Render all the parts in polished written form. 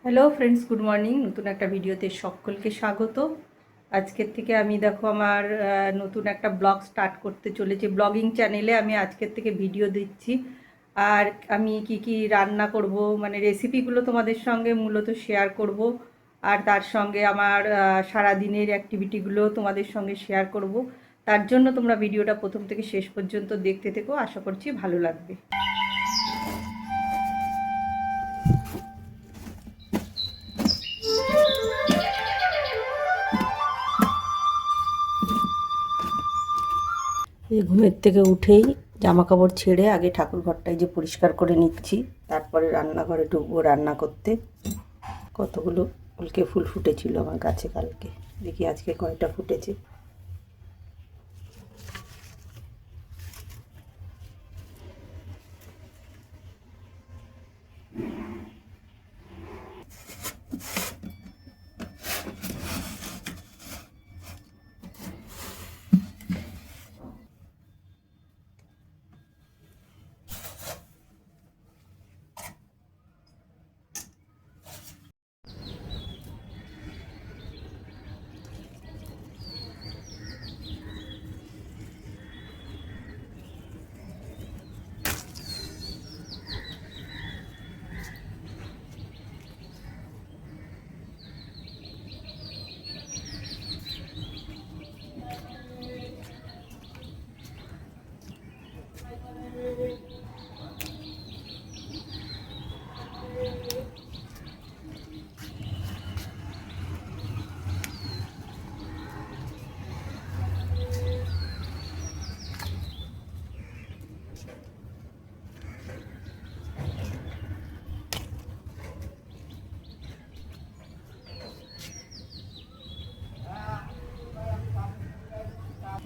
Hello friends, good morning. নতুন একটা ভিডিওতে সকলকে স্বাগত। আজকের থেকে আমি দেখো আমার নতুন একটা ব্লগ স্টার্ট করতে চলেছি। ব্লগিং চ্যানেলে আমি আজকের থেকে ভিডিও দিচ্ছি। আর আমি কি রান্না করব, মানে রেসিপিগুলো তোমাদের সঙ্গে মূলত শেয়ার করব। আর তার সঙ্গে আমার সারাদিনের অ্যাক্টিভিটিগুলো তোমাদের সঙ্গে শেয়ার করব। তার জন্য তোমরা ভিডিওটা প্রথম থেকে শেষ পর্যন্ত দেখতে থেকো, আশা করছি ভালো লাগবে। এই ঘুমের থেকে উঠেই জামা কাপড় ছেড়ে আগে ঠাকুর ঘরটাই যে পরিষ্কার করে নিচ্ছি, তারপরে রান্নাঘরে ঢুকবো রান্না করতে। কতগুলো উল্কে ফুল ফুটেছিল আমার গাছে কালকে, দেখি আজকে কয়টা ফুটেছে।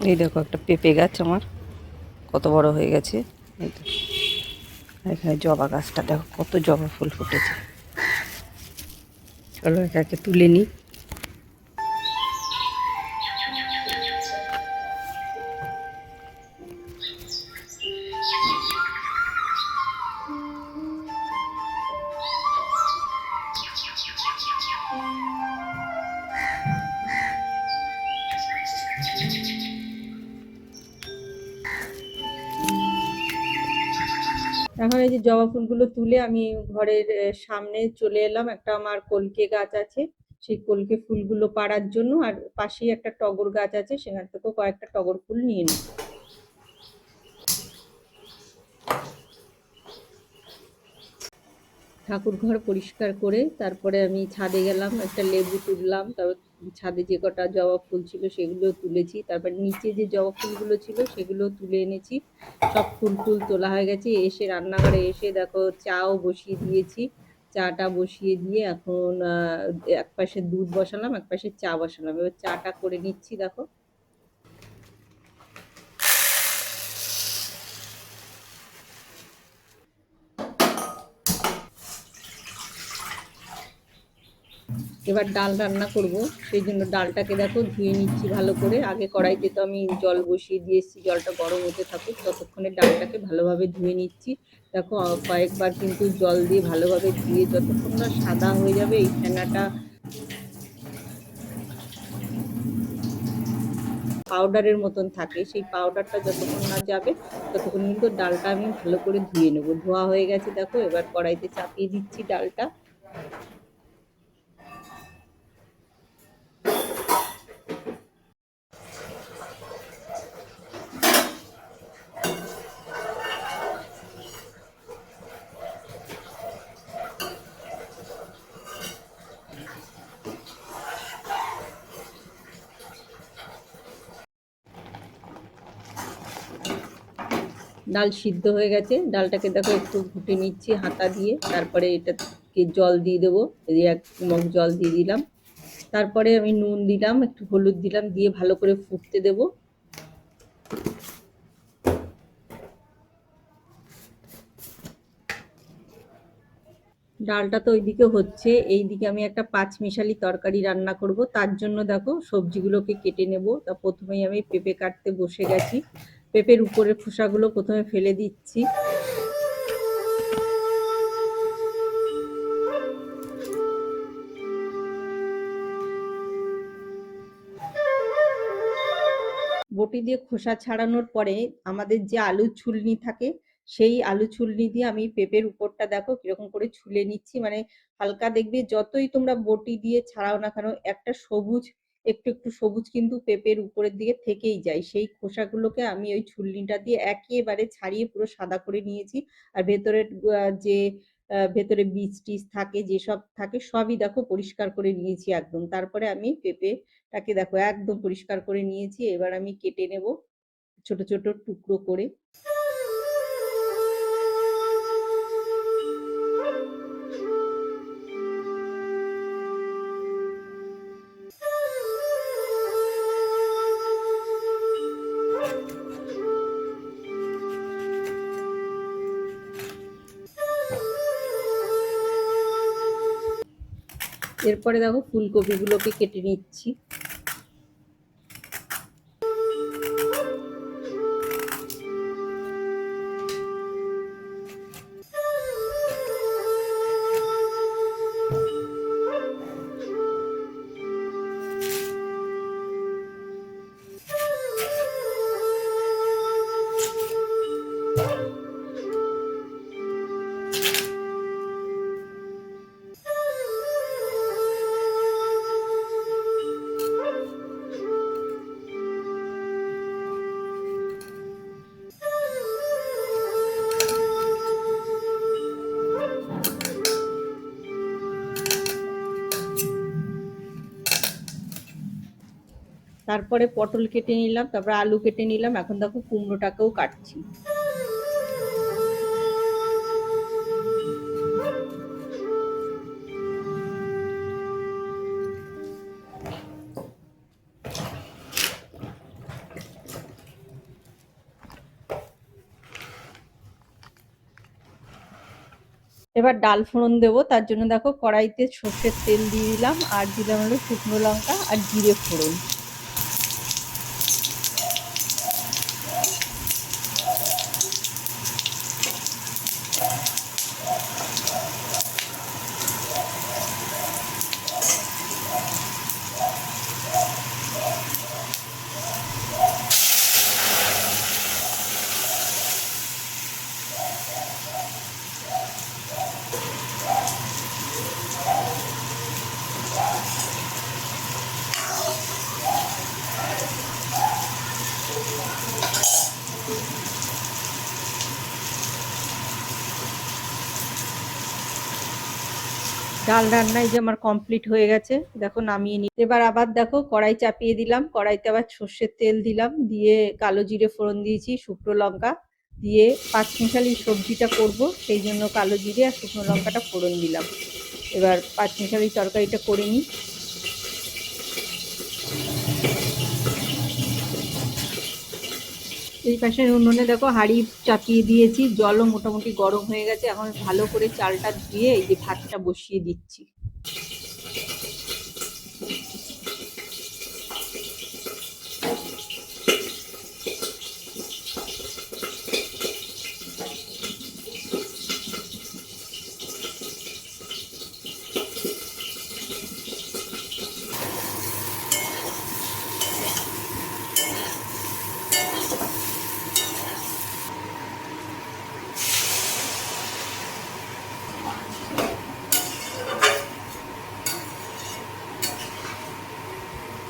এই দেখো একটা পেঁপে গাছ আমার কত বড় হয়ে গেছে। এই তো এখানে জবা গাছটা দেখো কত জবা ফুল ফুটেছে। চলো এটাকে তুলে নিই। এখন এই যে জবা ফুলগুলো তুলে আমি ঘরের সামনে চলে এলাম। একটা আমার কলকে গাছ আছে, সেই কলকে ফুলগুলো পাড়ার জন্য। আর পাশেই একটা টগর গাছ আছে, সেখান থেকেও কয়েকটা টগর ফুল নিয়ে নিই। ঠাকুর ঘর পরিষ্কার করে তারপরে আমি ছাদে গেলাম, একটা লেবু তুললাম। তারপর ছাদে যে কটা জবা ফুল ছিল সেগুলো তুলেছি। তারপর নিচে যে জবা ফুলগুলো ছিল সেগুলো তুলে এনেছি। সব ফুল তোলা হয়ে গেছে। এসে রান্নাঘরে এসে দেখো চাও বসিয়ে দিয়েছি। চাটা বসিয়ে দিয়ে এখন এক পাশে দুধ বসালাম, এক পাশে চা বসালাম। এবার চাটা করে নিচ্ছি দেখো। এবার ডাল রান্না করব, সেই জন্য ডালটাকে দেখো ধুয়ে নিচ্ছি ভালো করে। আগে কড়াইতে তো আমি জল বসিয়ে দিয়ে এসেছি, জলটা গরম হতে থাকুক, ততক্ষণে ডালটাকে ভালোভাবে ধুয়ে নিচ্ছি। দেখো কয়েকবার কিন্তু জল দিয়ে ভালোভাবে ধুয়ে যতক্ষণ না সাদা হয়ে যাবে, এই ফেনাটা পাউডারের মতন থাকে, সেই পাউডারটা যতক্ষণ না যাবে ততক্ষণ কিন্তু ডালটা আমি ভালো করে ধুয়ে নেব। ধোয়া হয়ে গেছে দেখো, এবার কড়াইতে চাপিয়ে দিচ্ছি ডালটা। ডাল সিদ্ধ হয়ে গেছে, ডালটাকে দেখো একটু ঘুটে নিচ্ছি হাতা দিয়ে। তারপরে এটাকে জল দিয়ে দেবো, এই এক মগ জল দিয়ে দিলাম। তারপরে আমি নুন দিলাম, একটু হলুদ দিলাম, দিয়ে ভালো করে ফুটতে দেব। ডালটা তো ওইদিকে হচ্ছে, এইদিকে আমি একটা পাঁচমিশালি তরকারি রান্না করব। তার জন্য দেখো সবজিগুলোকে কেটে নেব। তা প্রথমেই আমি পেঁপে কাটতে বসে গেছি। পেঁপের উপরের খোসাগুলো প্রথমে ফেলে দিচ্ছি। বটি দিয়ে খোসা ছাড়ানোর পরে আমাদের যে আলুর ছুলনি থাকে সেই আলু ছুলনি দিয়ে আমি পেঁপের উপরটা দেখো কিরকম করে ছুলে নিচ্ছি। মানে হালকা দেখবে যতই তোমরা বটি দিয়ে ছাড়াও না কেন একটা সবুজ একটু একটু সবুজ কিন্তু পেঁপের উপরের দিকে থেকেই যায়। সেই খোসাগুলোকে আমি ওই ছুলনিটা দিয়ে একেবারে ছাড়িয়ে পুরো সাদা করে নিয়েছি। আর ভেতরের যে ভেতরে বীজ টিজ থাকে যেসব থাকে সবই দেখো পরিষ্কার করে নিয়েছি একদম। তারপরে আমি পেঁপেটাকে দেখো একদম পরিষ্কার করে নিয়েছি। এবার আমি কেটে নেব ছোট ছোট টুকরো করে। এরপরে দেখো ফুলকপিগুলোকে কেটে নিচ্ছি। তারপরে পটল কেটে নিলাম, তারপরে আলু কেটে নিলাম। এখন দেখো কুমড়োটাকেও কাটছি। এবার ডাল ফোড়ন দেবো, তার জন্য দেখো কড়াইতে সর্ষের তেল দিয়ে দিলাম আর দিলাম হলো শুকনো লঙ্কা আর জিরে ফোড়ন। ডাল রান্না এই যে আমার কমপ্লিট হয়ে গেছে, দেখো নামিয়ে নি। এবার আবার দেখো কড়াই চাপিয়ে দিলাম, কড়াইতে আবার সর্ষের তেল দিলাম, দিয়ে কালো জিরে ফোড়ন দিয়েছি, শুকনো লঙ্কা দিয়ে পাঁচমিশালি সবজিটা করব সেই জন্য কালো জিরে আর শুকনো লঙ্কাটা ফোড়ন দিলাম। এবার পাঁচমিশালি তরকারিটা করে নিই। এই পাশে উনুনে দেখো হাঁড়ি চাপিয়ে দিয়েছি, জলও মোটামুটি গরম হয়ে গেছে। এখন ভালো করে চালটা ধুয়ে এই যে ভাতটা বসিয়ে দিচ্ছি।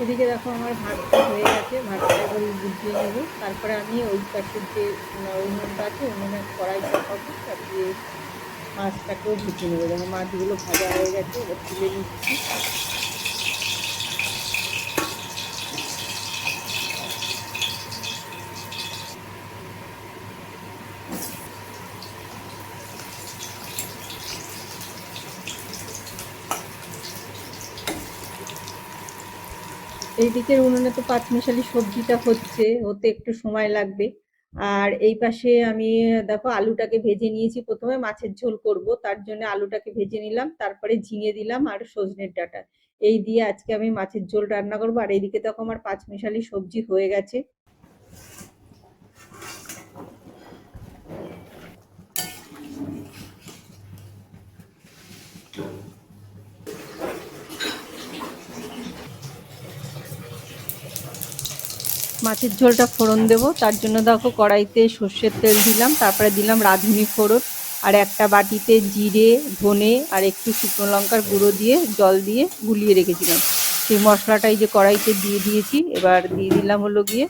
এদিকে দেখো আমার ভাতটা হয়ে গেছে, ভাতটা এবার বুঝিয়ে নেব। তারপরে আমি ওই পাশের যে উনুনটা আছে উনুনে কড়াই চাপাবো, তারপরে মাছটাকেও ভেজে নেবো। দেখো মাছগুলো ভাজা হয়ে গেছে, এবার তুলে নিচ্ছি। এই দিকের উনুনে তো পাঁচমিশালি সবজিটা হতে একটু সময় লাগবে। আর এই পাশে আমি দেখো আলুটাকে ভেজে নিয়েছি। প্রথমে মাছের ঝোল করব, তার জন্য আলুটাকে ভেজে নিলাম, তারপরে ঝিঙে দিলাম আর সজনের ডাঁটা, এই দিয়ে আজকে আমি মাছের ঝোল রান্না করবো। আর এইদিকে দেখো আমার পাঁচমিশালি সবজি হয়ে গেছে। মাছের ঝোলটা ফোড়ন দেবো, তার জন্য দেখো কড়াইতে সর্ষের তেল দিলাম, তারপরে দিলাম রাঁধুনি ফোড়ন, আর একটা বাটিতে জিরে, ধনে আর একটু শুকনো লঙ্কার গুঁড়ো দিয়ে জল দিয়ে গুলিয়ে রেখেছিলাম। সেই মশলাটা এই যে কড়াইতে দিয়ে দিয়েছি। এবার দিয়ে দিলাম হলো গিয়ে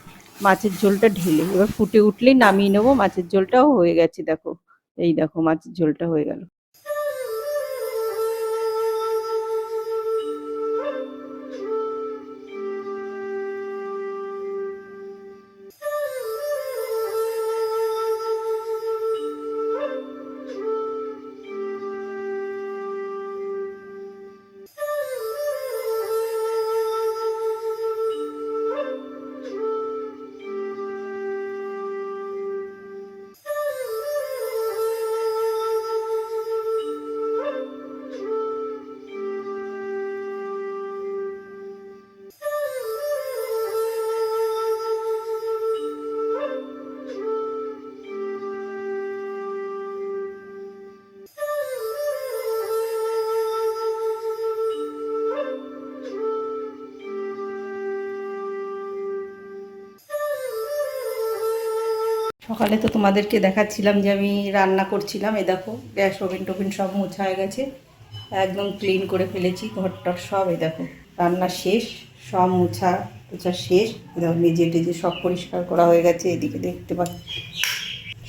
মাছের ঝোলটা ঢেলে, এবার ফুটে উঠলেই নামিয়ে নেবো। মাছের ঝোলটাও হয়ে গেছে দেখো, এই দেখো মাছের ঝোলটা হয়ে গেল। সকালে তো তোমাদেরকে দেখাচ্ছিলাম যে আমি রান্না করছিলাম। এই দেখো গ্যাস ওভেন টোভেন সব মোছা হয়ে গেছে, একদম ক্লিন করে ফেলেছি ঘরটার সব। এই দেখো রান্না শেষ, সব মোছা টোছা শেষ। দেখো মেজে টেজে সব পরিষ্কার করা হয়ে গেছে, এদিকে দেখতে পাচ্ছি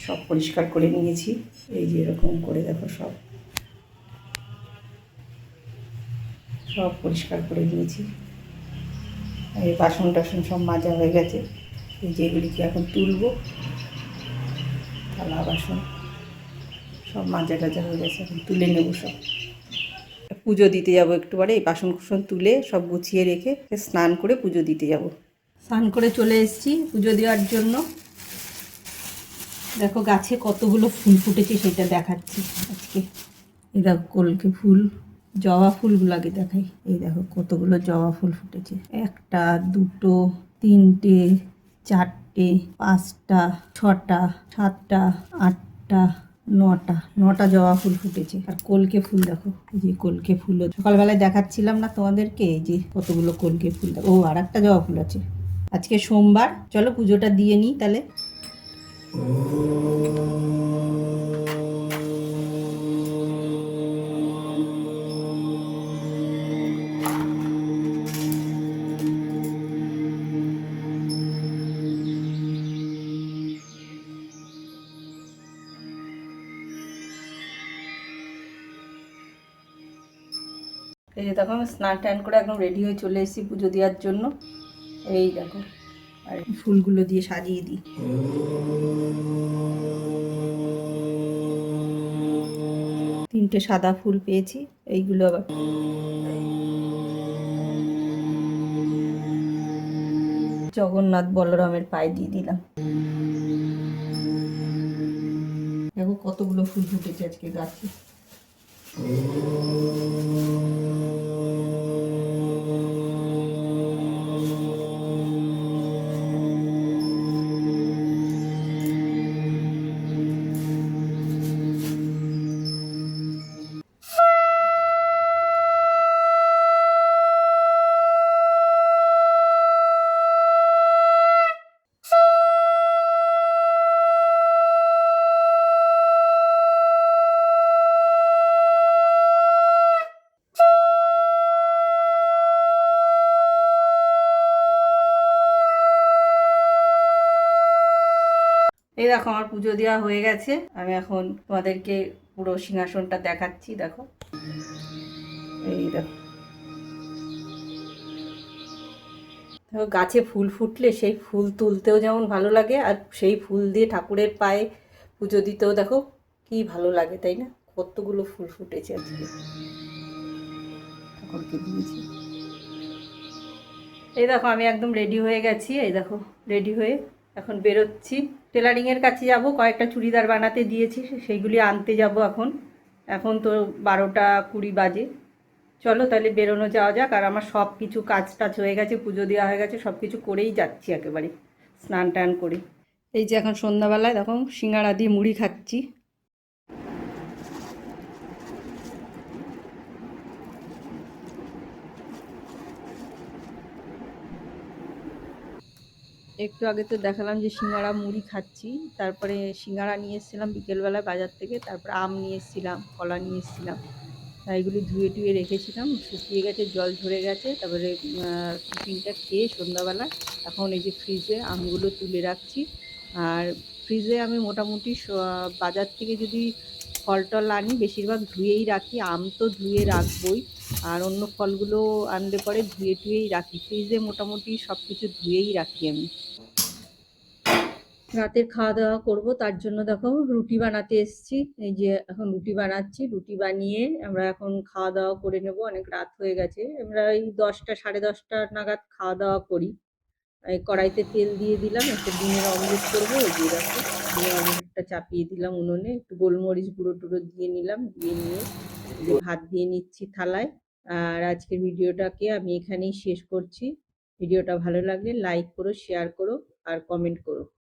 সব পরিষ্কার করে নিয়েছি। এই যে এরকম করে দেখো সব সব পরিষ্কার করে নিয়েছি। এই বাসন টাসন সব মাজা হয়ে গেছে, এই যে এগুলিকে এখন তুলবো। থালা বাসন সব মাজা টাজা হয়ে গেছে, এখন তুলে নেবো সব। পুজো দিতে যাব একটু পরে, এই বাসন কুসন তুলে সব গুছিয়ে রেখে স্নান করে পুজো দিতে যাব। স্নান করে চলে এসেছি পুজো দেওয়ার জন্য। দেখো গাছে কতগুলো ফুল ফুটেছে সেটা দেখাচ্ছি আজকে। এই দেখো কলকে ফুল, জবা ফুলগুলো আগে দেখাই। এই দেখো কতগুলো জবা ফুল ফুটেছে, একটা দুটো তিনটে চারটে পাঁচটা ছটা সাতটা আটটা নটা জবা ফুল ফুটেছে। আর কলকে ফুল দেখো, এই যে কলকে ফুল সকালবেলায় দেখাচ্ছিলাম না তোমাদেরকে, এই যে কতগুলো কলকে ফুল। ও আর একটা জবা ফুল আছে। আজকে সোমবার, চলো পুজোটা দিয়ে নিই তাহলে। এই যে দেখো আমি স্নান টান করে একদম রেডি হয়ে চলে এসেছি পুজো দেওয়ার জন্য। এই দেখো আর ফুলগুলো দিয়ে সাজিয়ে দিই। তিনটে সাদা ফুল পেয়েছি, এইগুলো আবার জগন্নাথ বলরামের পায়ে দিয়ে দিলাম। দেখো কতগুলো ফুল ফুটেছে আজকে গাছে। এই দেখো আমার পুজো দেওয়া হয়ে গেছে। আমি এখন তোমাদেরকে পুরো সিংহাসনটা দেখাচ্ছি। দেখো এই দেখো, দেখো গাছে ফুল ফুটলে সেই ফুল তুলতেও যেমন ভালো লাগে, আর সেই ফুল দিয়ে ঠাকুরের পায়ে পুজো দিতেও দেখো কি ভালো লাগে, তাই না? কতগুলো ফুল ফুটেছে আজকে, ঠাকুরকে দিয়েছি। এই দেখো আমি একদম রেডি হয়ে গেছি। এই দেখো রেডি হয়ে এখন বেরোচ্ছি, টেলারিংয়ের কাছে যাব। কয়েকটা চুড়িদার বানাতে দিয়েছি, সেইগুলি আনতে যাব এখন। এখন তো 12টা 20 বাজে। চলো তাহলে বেরোনো যাওয়া যাক। আর আমার সব কিছু কাজ টাজ হয়ে গেছে, পুজো দেওয়া হয়ে গেছে, সব কিছু করেই যাচ্ছি একেবারে স্নান টান করে। এই যে এখন সন্ধ্যাবেলায় দেখো সিঙ্গাড়া দিয়ে মুড়ি খাচ্ছি। একটু আগে তো দেখালাম যে সিঙ্গাড়া মুড়ি খাচ্ছি, তারপরে সিঙ্গাড়া নিয়ে এসেছিলাম বিকেলবেলা বাজার থেকে, তারপর আম নিয়ে এসেছিলাম, কলা নিয়ে এসেছিলাম। এগুলি ধুয়ে টুয়ে রেখেছিলাম, শুকিয়ে গেছে, জল ঝরে গেছে। তারপরে টিফিনটা খেয়ে সন্ধ্যাবেলা এখন এই যে ফ্রিজে আমগুলো তুলে রাখছি। আর ফ্রিজে আমি মোটামুটি বাজার থেকে যদি ফল টল আনি বেশিরভাগ ধুয়েই রাখি, আম তো ধুয়ে রাখবই, আর অন্য ফলগুলো আনলে পরে ধুয়ে টুয়েই রাখি। ফ্রিজে মোটামুটি সব কিছু ধুয়েই রাখি আমি। রাতের খাওয়া দাওয়া করব, তার জন্য দেখো রুটি বানাতে এসেছি। এই যে এখন রুটি বানাচ্ছি, রুটি বানিয়ে আমরা এখন খাওয়া দাওয়া করে নেব। অনেক রাত হয়ে গেছে, আমরা এই 10টা 10:30 নাগাদ খাওয়া দাওয়া করি। এই কড়াইতে তেল দিয়ে দিলাম, একটু ডিমের অমলেট করবো। এই যে দেখো ডিমের অমলেটটা চাপিয়ে দিলাম উনুনে, একটু গোলমরিচ গুঁড়ো টুড়ো দিয়ে নিলাম, দিয়ে নিয়ে যে ভাত দিয়ে নিচ্ছি থালায়। আর আজকের ভিডিওটাকে আমি এখানেই শেষ করছি। ভিডিওটা ভালো লাগলে লাইক করো, শেয়ার করো আর কমেন্ট করো।